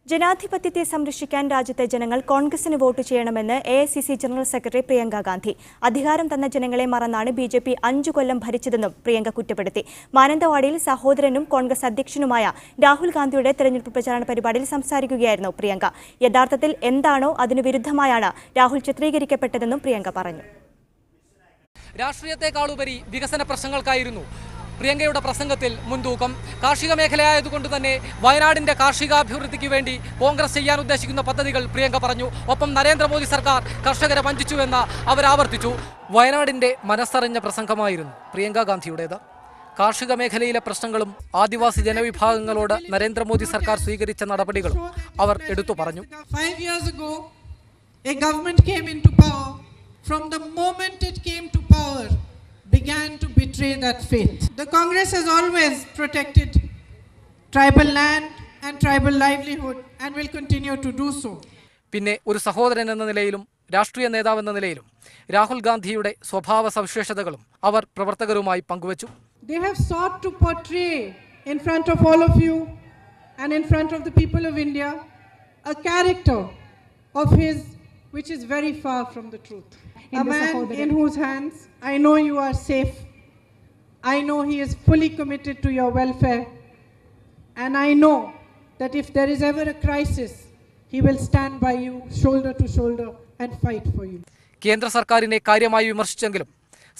ജനാധിപത്യത്തെ സംരക്ഷിക്കാൻ രാജ്യത്തെ ജനങ്ങൾ കോൺഗ്രസിന് വോട്ട് ചെയ്യണമെന്ന് AICC general secretary Priyanka Gandhi. അധികാരം തന്ന ജനങ്ങളെ മറന്നാണ് ബിജെപി 5 കൊല്ലം ഭരിച്ചതെന്നും പ്രിയങ്ക കുറ്റപ്പെടുത്തി. മാനന്തവാടിയിൽ സഹോദരനും കോൺഗ്രസ് അധ്യക്ഷനുമായ രാഹുൽ ഗാന്ധിയുടെ തെരഞ്ഞെടുപ്പ് പ്രചാരണ പരിപാടിയിൽ സംസാരിക്കുകയായിരുന്നു പ്രിയങ്ക. യഥാർത്ഥത്തിൽ എന്താണോ അതിനു വിരുദ്ധമായാണ് രാഹുൽ ചിത്രീകരിക്കപ്പെട്ടതെന്നും പ്രിയങ്ക പറഞ്ഞു. രാഷ്ട്രീയത്തെക്കാളുപരി വികസന പ്രശ്നങ്ങൾക്കായിരുന്നു പ്രിയങ്കയുടെ പ്രസംഗത്തിൽ മുൻതൂക്കം. കാർഷിക മേഖലയായതുകൊണ്ട് തന്നെ വയനാടിന്റെ കാർഷികാഭിവൃദ്ധിക്ക് വേണ്ടി കോൺഗ്രസ് ചെയ്യാൻ ഉദ്ദേശിക്കുന്ന പദ്ധതികൾ പ്രിയങ്ക പറഞ്ഞു. ഒപ്പം നരേന്ദ്രമോദി സർക്കാർ കർഷകരെ വഞ്ചിച്ചുവെന്ന് അവരാവർത്തിച്ചു. വയനാടിന്റെ മനസ്സറിഞ്ഞ പ്രസംഗമായിരുന്നു പ്രിയങ്ക ഗാന്ധിയുടേത്. കാർഷിക മേഖലയിലെ പ്രശ്നങ്ങളും ആദിവാസി ജനവിഭാഗങ്ങളോട് നരേന്ദ്രമോദി സർക്കാർ സ്വീകരിച്ച നടപടികളും അവർ എടുത്തു പറഞ്ഞു. 5 years ago, a government came into power. From the moment it came to power, began to betray that faith. The Congress has always protected tribal land and tribal livelihood and will continue to do so. പിന്നെ ഒരു സഹോദരൻ എന്ന നിലയിലും രാഷ്ട്രീയ നേതാവ് എന്ന നിലയിലും രാഹുൽ ഗാന്ധിയുടെ സ്വഭാവ സവിശേഷതകളും അവർ പ്രവർത്തകരുമായി പങ്കുവച്ചു. They have sought to portray in front of all of you and in front of the people of India a character of his which is very far from the truth. A man in whose hands I know you are safe. I know he is fully committed to your welfare. And I know that if there is ever a crisis, he will stand by you shoulder to shoulder and fight for you. കേന്ദ്ര സർക്കാരിനെ കാര്യമായി വിമർശിച്ചെങ്കിലും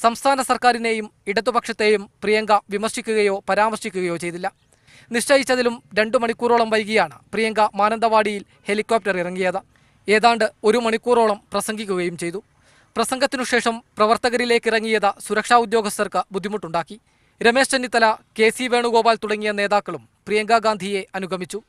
സംസ്ഥാന സർക്കാരിനെയും ഇടതുപക്ഷത്തെയും പ്രിയങ്ക വിമർശിക്കുകയോ പരാമർശിക്കുകയോ ചെയ്തില്ല. നിശ്ചയിച്ചതിലും 2 മണിക്കൂറോളം വൈകിയാണ് പ്രിയങ്ക മാനന്തവാടിയിൽ helicopter ഇറങ്ങിയത്. ഏതാണ്ട് 1 മണിക്കൂറോളം പ്രസംഗിക്കുകയും ചെയ്തു. പ്രസംഗത്തിനുശേഷം പ്രവർത്തകരിലേക്ക് ഇറങ്ങിയത് സുരക്ഷാ ഉദ്യോഗസ്ഥർക്ക് ബുദ്ധിമുട്ടുണ്ടാക്കി. രമേശ് ചെന്നിത്തല, കെ.സി. വേണുഗോപാൽ തുടങ്ങിയ നേതാക്കളും പ്രിയങ്ക ഗാന്ധിയെ അനുഗമിച്ചു.